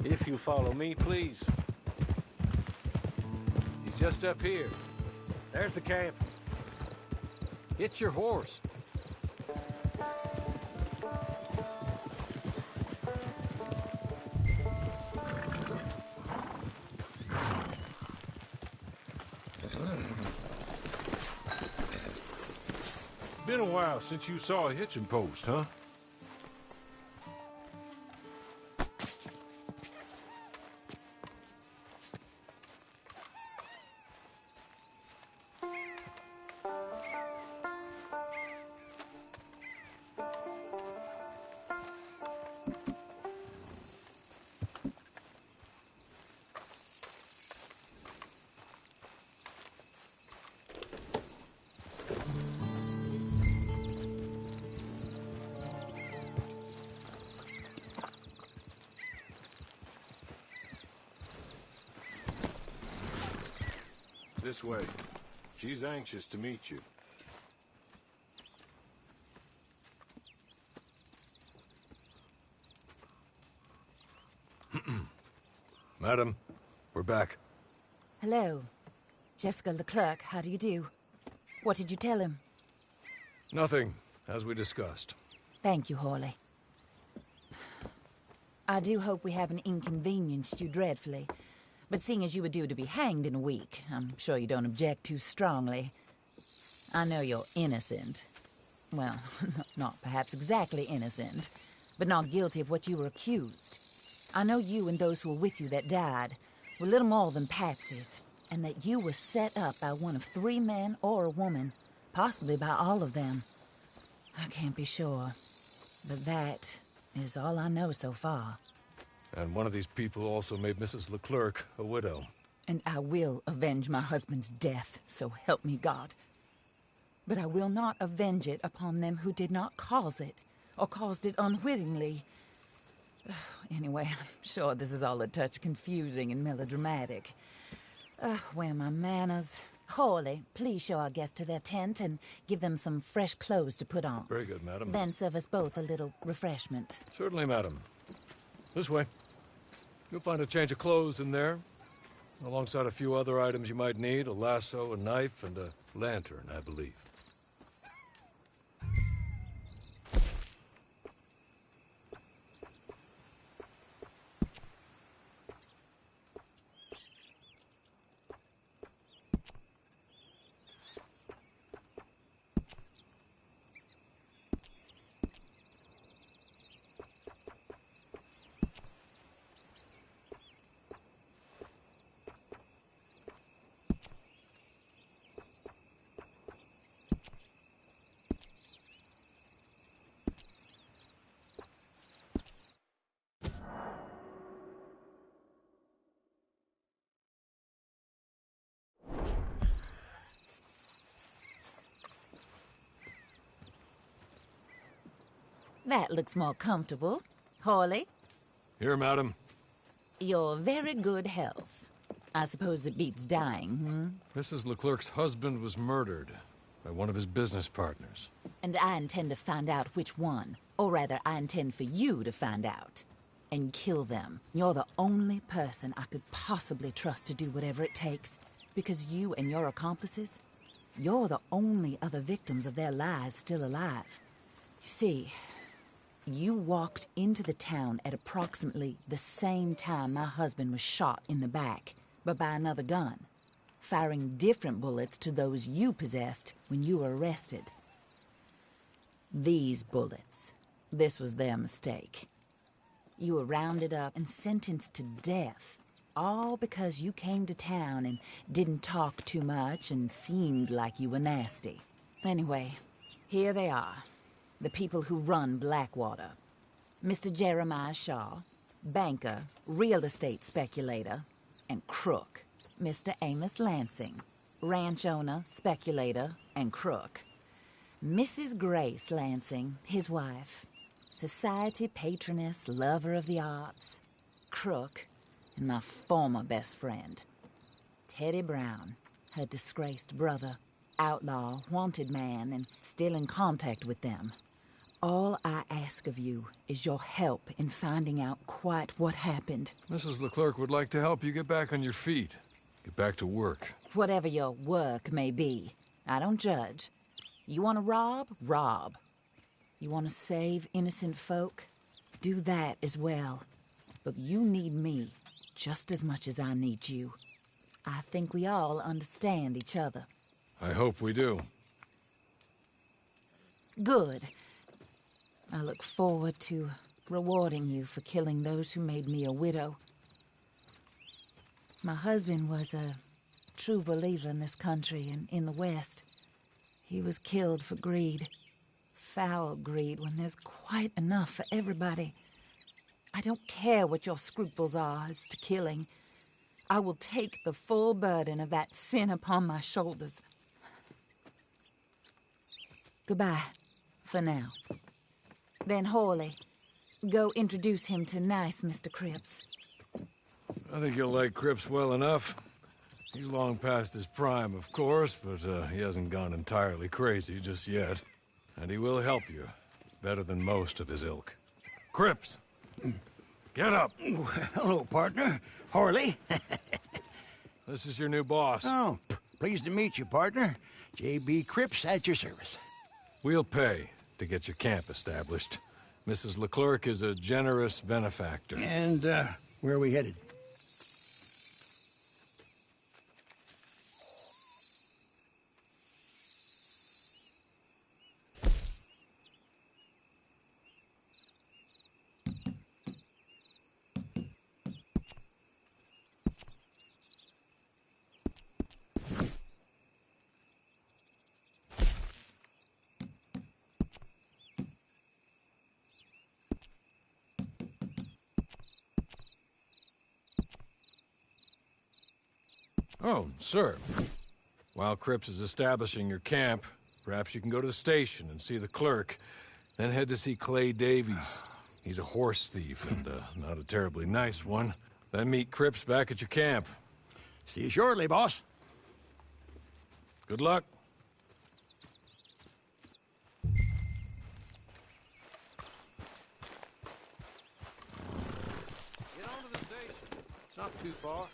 If you follow me, please. He's just up here. There's the camp. Get your horse. Been a while since you saw a hitching post, huh? This way. She's anxious to meet you. Madam, we're back. Hello. Jessica Leclerc, how do you do? What did you tell him? Nothing, as we discussed. Thank you, Hawley. I do hope we haven't inconvenienced you dreadfully. But seeing as you were due to be hanged in a week, I'm sure you don't object too strongly. I know you're innocent. Well, not perhaps exactly innocent, but not guilty of what you were accused. I know you and those who were with you that died were little more than patsies, and that you were set up by one of 3 men or a woman, possibly by all of them. I can't be sure, but that is all I know so far. And one of these people also made Mrs. Leclerc a widow. And I will avenge my husband's death, so help me God. But I will not avenge it upon them who did not cause it, or caused it unwittingly. Anyway, I'm sure this is all a touch confusing and melodramatic. Where are my manners? Hawley, please show our guests to their tent and give them some fresh clothes to put on. Very good, madam. Then serve us both a little refreshment. Certainly, madam. This way. You'll find a change of clothes in there, alongside a few other items you might need, a lasso, a knife, and a lantern, I believe. That looks more comfortable. Hawley? Here, madam. Your very good health. I suppose it beats dying, Mrs. Leclerc's husband was murdered by one of his business partners. And I intend to find out which one. Or rather, I intend for you to find out. And kill them. You're the only person I could possibly trust to do whatever it takes. Because you and your accomplices, you're the only other victims of their lies still alive. You see, you walked into the town at approximately the same time my husband was shot in the back, but by another gun, firing different bullets to those you possessed when you were arrested. These bullets, this was their mistake. You were rounded up and sentenced to death, all because you came to town and didn't talk too much and seemed like you were nasty. Anyway, here they are. The people who run Blackwater. Mr. Jeremiah Shaw, banker, real estate speculator, and crook. Mr. Amos Lansing, ranch owner, speculator, and crook. Mrs. Grace Lansing, his wife, society patroness, lover of the arts, crook, and my former best friend. Teddy Brown, her disgraced brother, outlaw, wanted man, and still in contact with them. All I ask of you is your help in finding out quite what happened. Mrs. Leclerc would like to help you get back on your feet. Get back to work. Whatever your work may be, I don't judge. You want to rob? Rob. You want to save innocent folk? Do that as well. But you need me just as much as I need you. I think we all understand each other. I hope we do. Good. I look forward to rewarding you for killing those who made me a widow. My husband was a true believer in this country and in the West. He was killed for greed. Foul greed when there's quite enough for everybody. I don't care what your scruples are as to killing. I will take the full burden of that sin upon my shoulders. Goodbye, for now. Then Hawley, go introduce him to nice Mr. Cripps. I think you'll like Cripps well enough. He's long past his prime, of course, but he hasn't gone entirely crazy just yet. And he will help you, better than most of his ilk. Cripps! Get up! Hello, partner. Harley. This is your new boss. Oh, pleased to meet you, partner. J.B. Cripps at your service. We'll pay to get your camp established. Mrs. Leclerc is a generous benefactor. And, where are we headed? Oh, sir. While Cripps is establishing your camp, perhaps you can go to the station and see the clerk, then head to see Clay Davies. He's a horse thief, and not a terribly nice one. Then meet Cripps back at your camp. See you shortly, boss. Good luck. Get on to the station. It's not too far.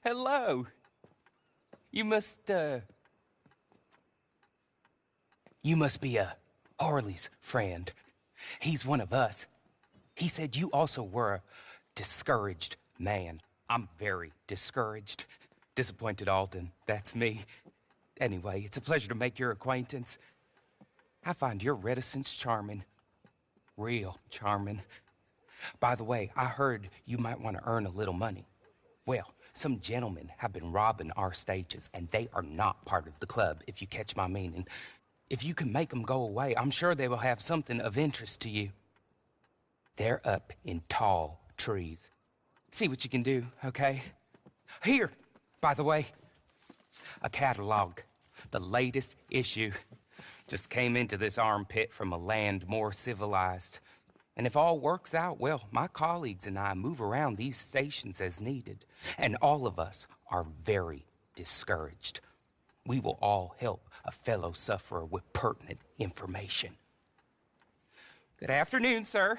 Hello. You must be Harley's friend. He's one of us. He said you also were a discouraged man. I'm very discouraged. Disappointed Alden, that's me. Anyway, it's a pleasure to make your acquaintance. I find your reticence charming. Real charming. By the way, I heard you might want to earn a little money. Well, some gentlemen have been robbing our stages, and they are not part of the club, if you catch my meaning. If you can make them go away, I'm sure they will have something of interest to you. They're up in tall trees. See what you can do, okay? Here, by the way, a catalog. The latest issue. Just came into this armpit from a land more civilized. And if all works out, well, my colleagues and I move around these stations as needed. And all of us are very discouraged. We will all help a fellow sufferer with pertinent information. Good afternoon, sir.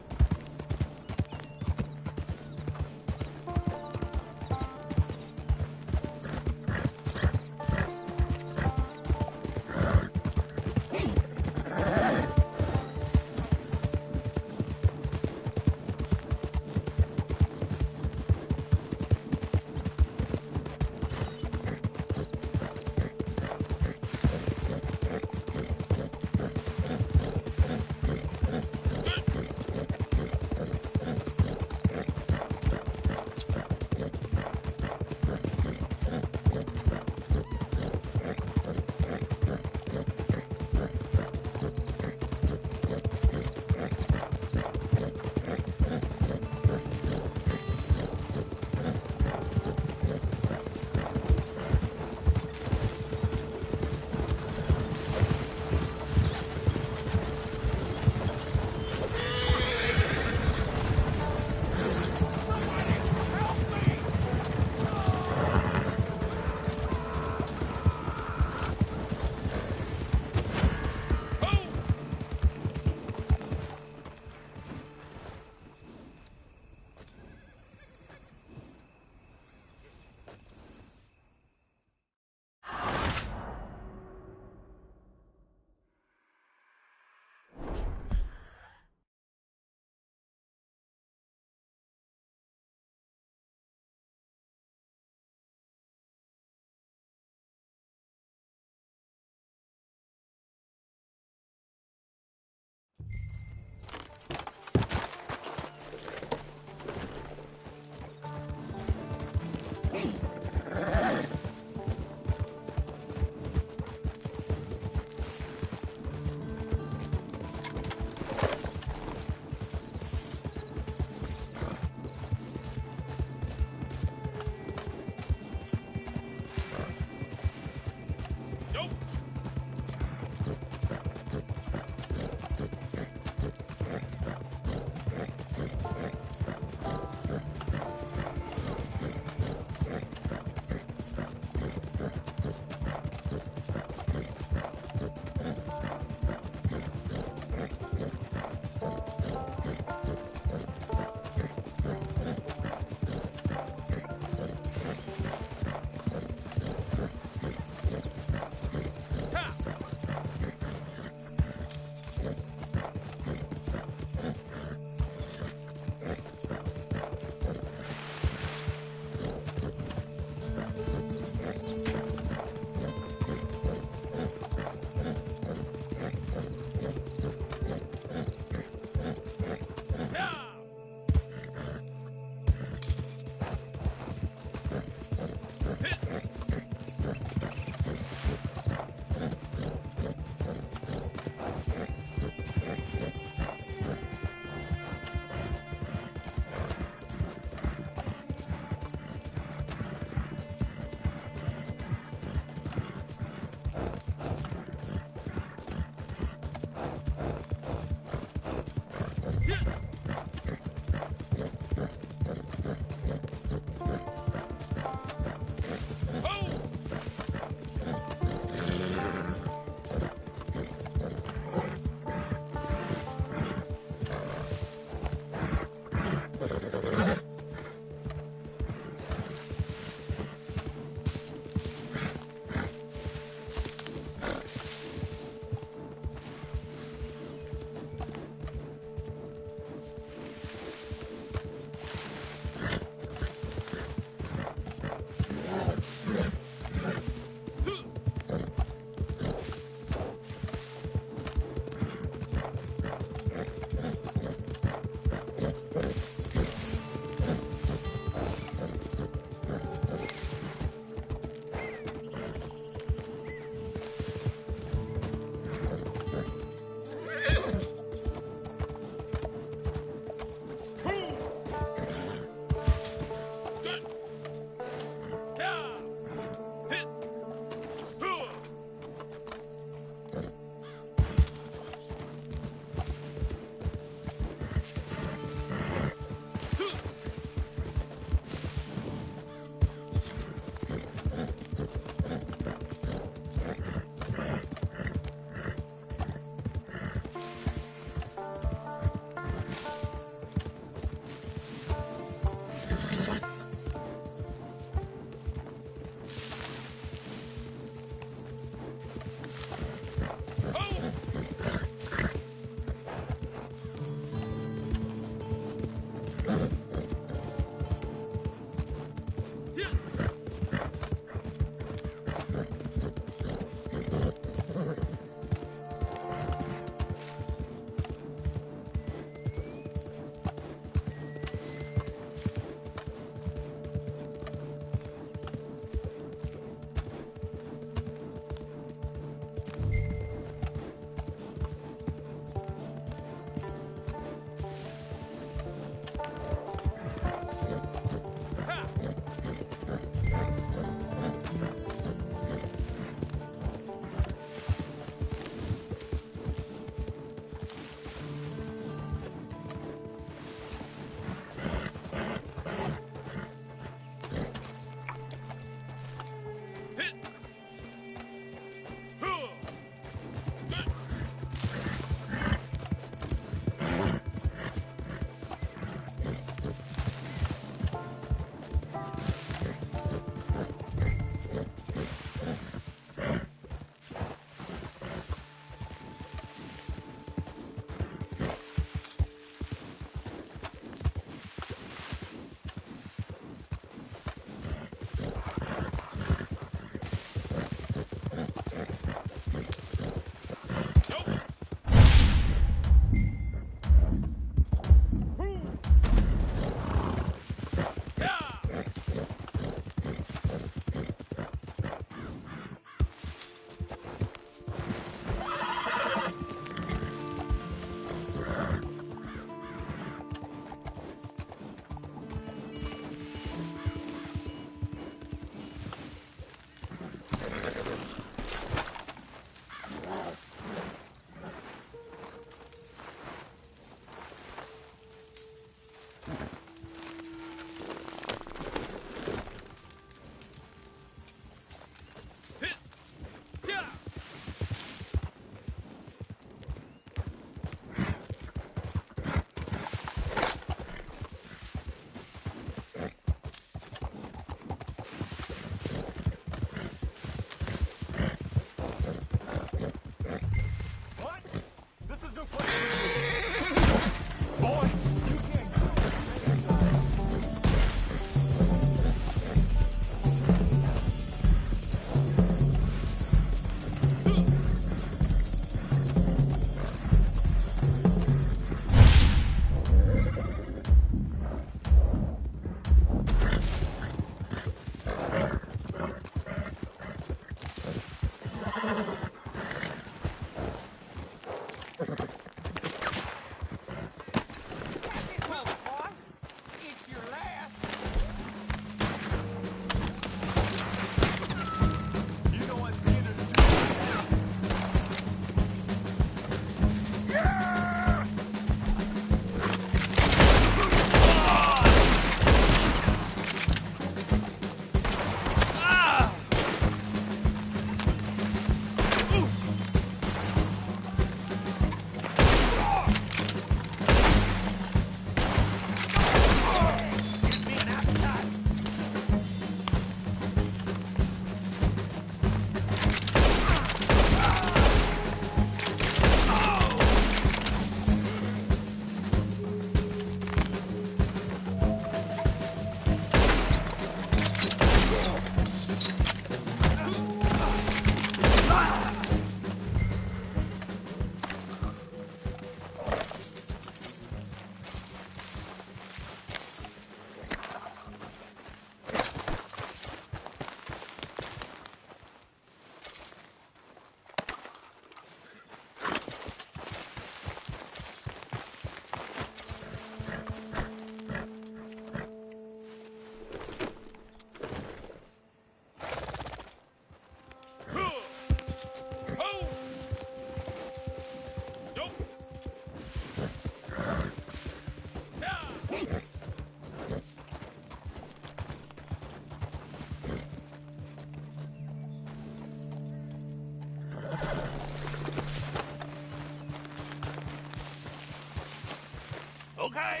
Okay.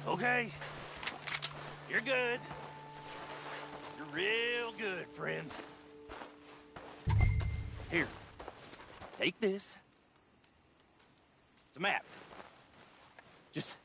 Okay. You're good. You're real good, friend. Here. Take this. It's a map. Just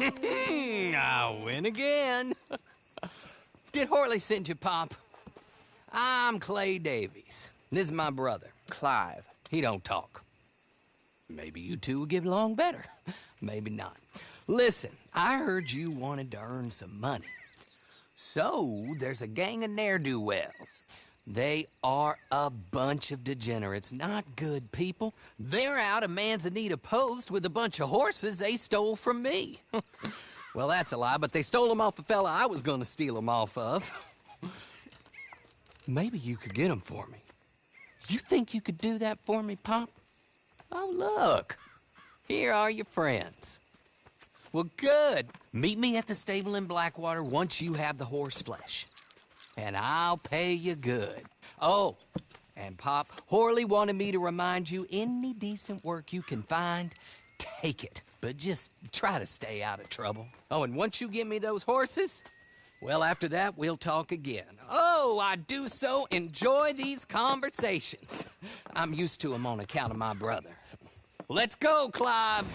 I win again. Did Horley send you, Pop? I'm Clay Davies. This is my brother, Clive. He don't talk. Maybe you two will get along better. Maybe not. Listen, I heard you wanted to earn some money. So, there's a gang of ne'er-do-wells. They are a bunch of degenerates, not good people. They're out of Manzanita Post with a bunch of horses they stole from me. Well, that's a lie, but they stole them off the fella I was gonna steal them off of. Maybe you could get them for me. You think you could do that for me, Pop? Oh, look. Here are your friends. Well, good. Meet me at the stable in Blackwater once you have the horse flesh. And I'll pay you good. Oh, and Pop, Horley wanted me to remind you, any decent work you can find, take it. But just try to stay out of trouble. Oh, and once you give me those horses, well, after that, we'll talk again. Oh, I do so enjoy these conversations. I'm used to them on account of my brother. Let's go, Clive.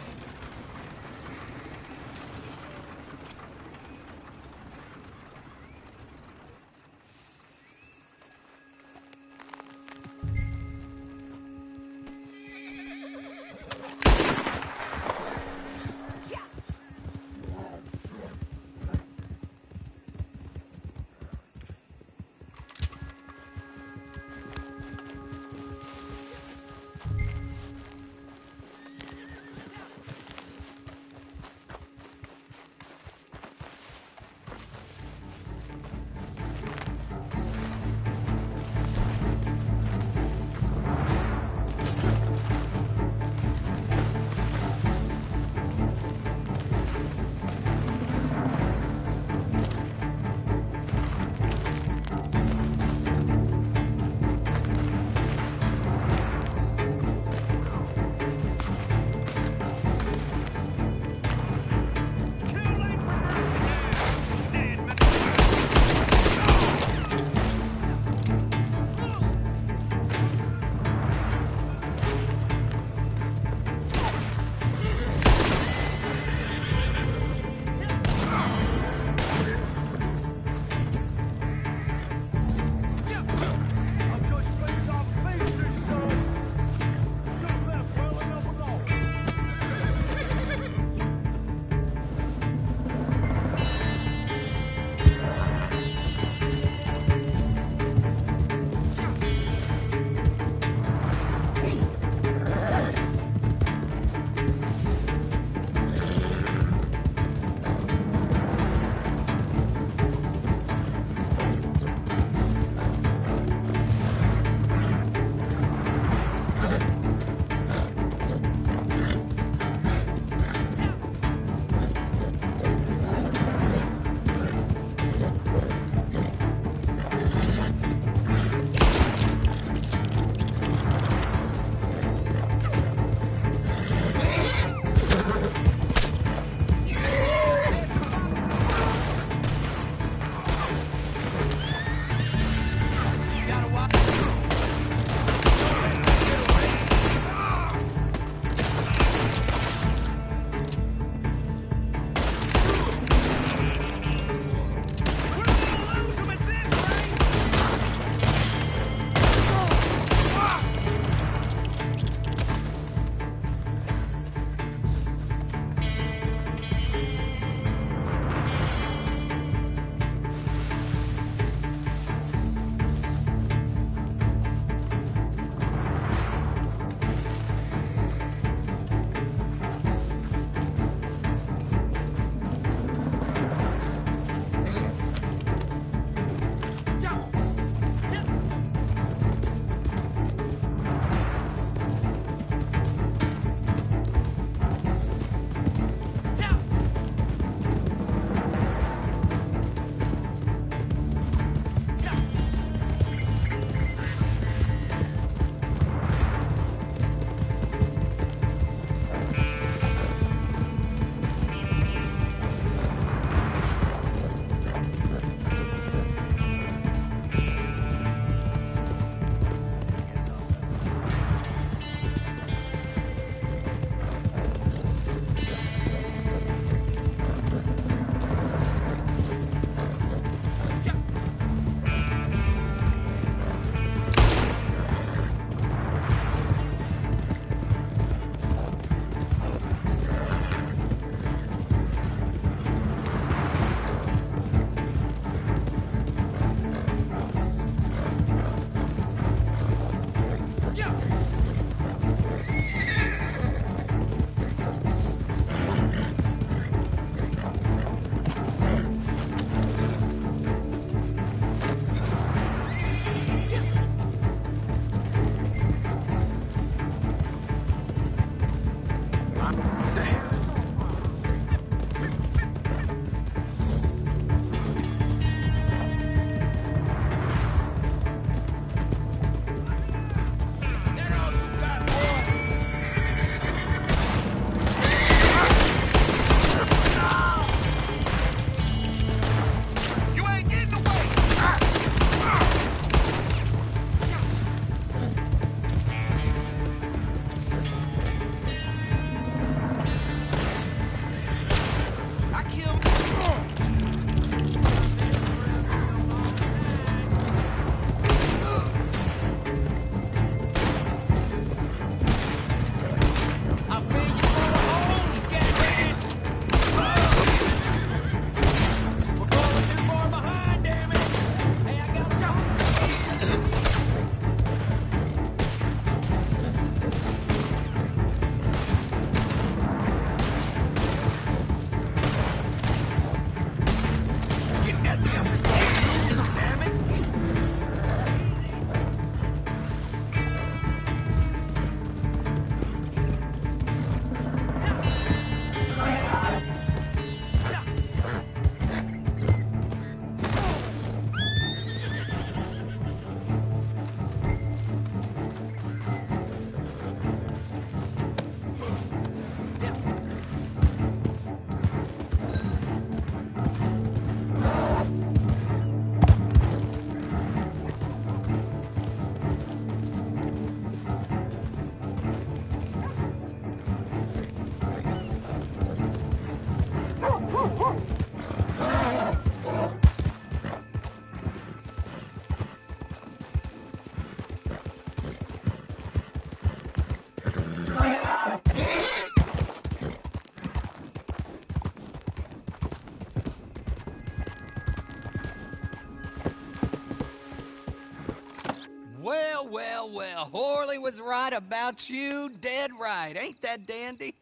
Well, well, Horley was right about you, dead right. Ain't that dandy?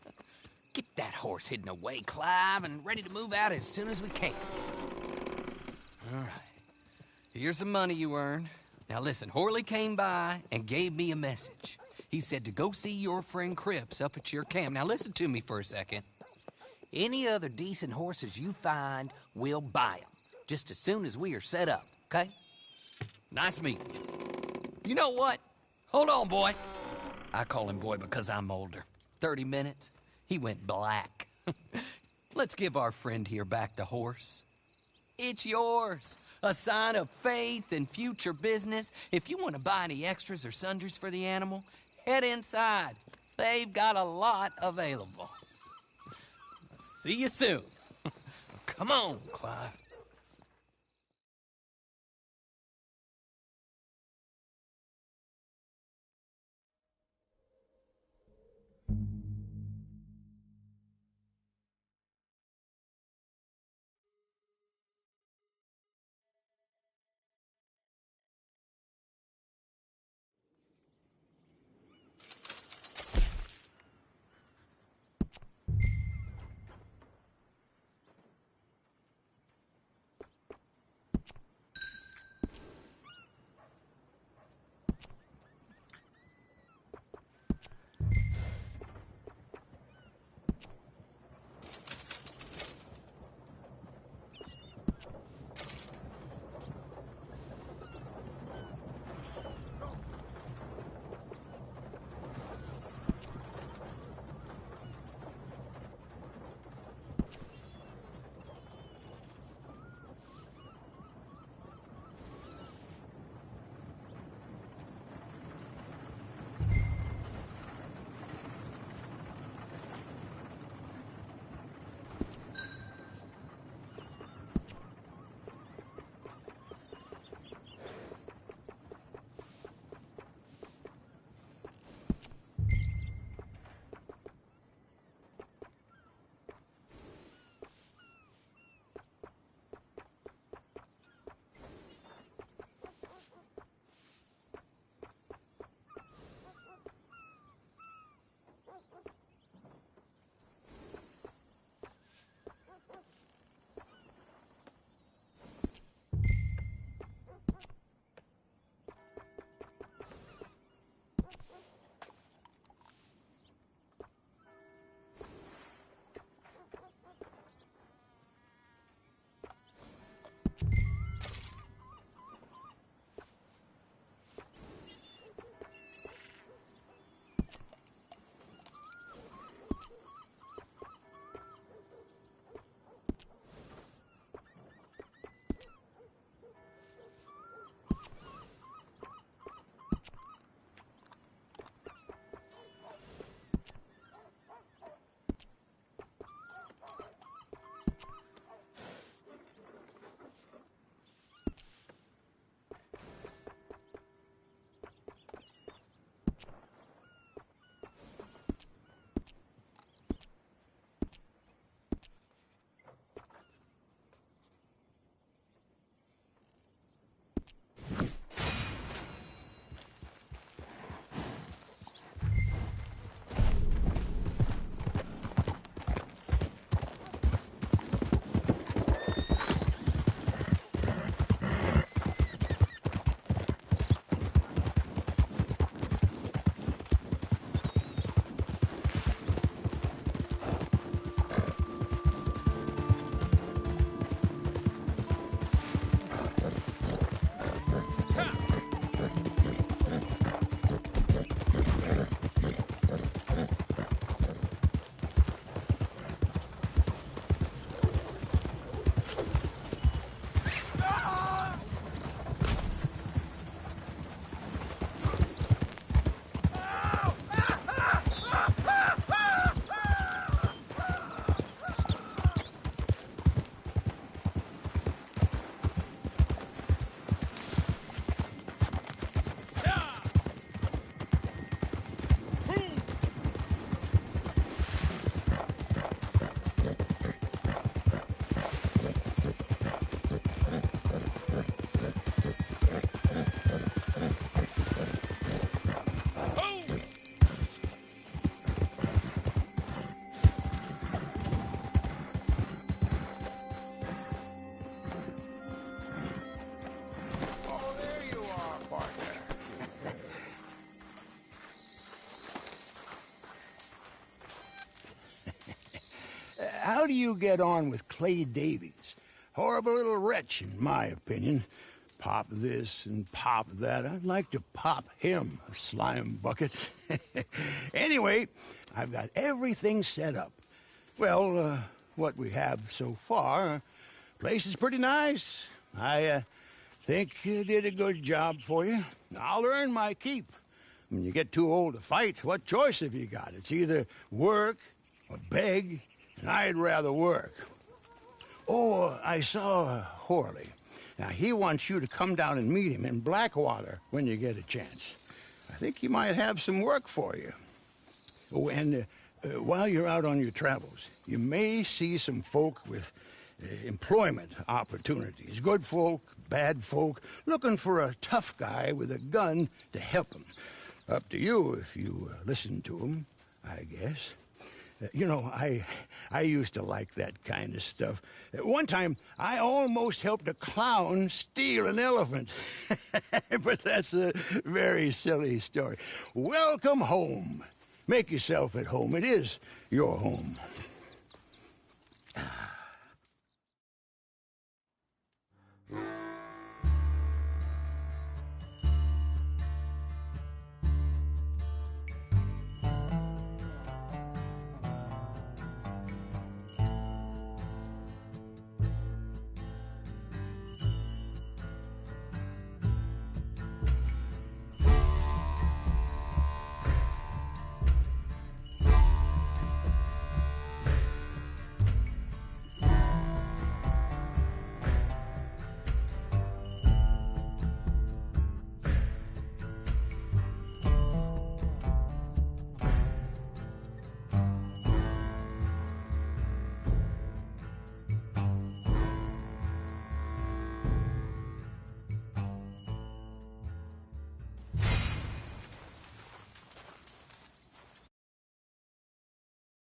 Get that horse hidden away, Clive, and ready to move out as soon as we can. All right. Here's the money you earned. Now listen, Horley came by and gave me a message. He said to go see your friend Cripps up at your camp. Now listen to me for a second. Any other decent horses you find, we'll buy them. Just as soon as we are set up, okay? Nice meeting you. You know what? Hold on, boy. I call him boy because I'm older. 30 minutes, he went black. Let's give our friend here back the horse. It's yours. A sign of faith and future business. If you want to buy any extras or sundries for the animal, head inside. They've got a lot available. See you soon. Come on, Clive. how do you get on with Clay Davies? Horrible little wretch, in my opinion. Pop this and pop that. I'd like to pop him, a slime bucket. Anyway, I've got everything set up. Well, what we have so far, place is pretty nice. I think you did a good job for you. I'll earn my keep. When you get too old to fight, what choice have you got? It's either work or beg, and I'd rather work. Oh, I saw Horley. Now, he wants you to come down and meet him in Blackwater when you get a chance. I think he might have some work for you. Oh, and while you're out on your travels, you may see some folk with employment opportunities. Good folk, bad folk, looking for a tough guy with a gun to help them. Up to you if you listen to them, I guess. You know, I used to like that kind of stuff. One time, I almost helped a clown steal an elephant. But that's a very silly story. Welcome home. Make yourself at home. It is your home.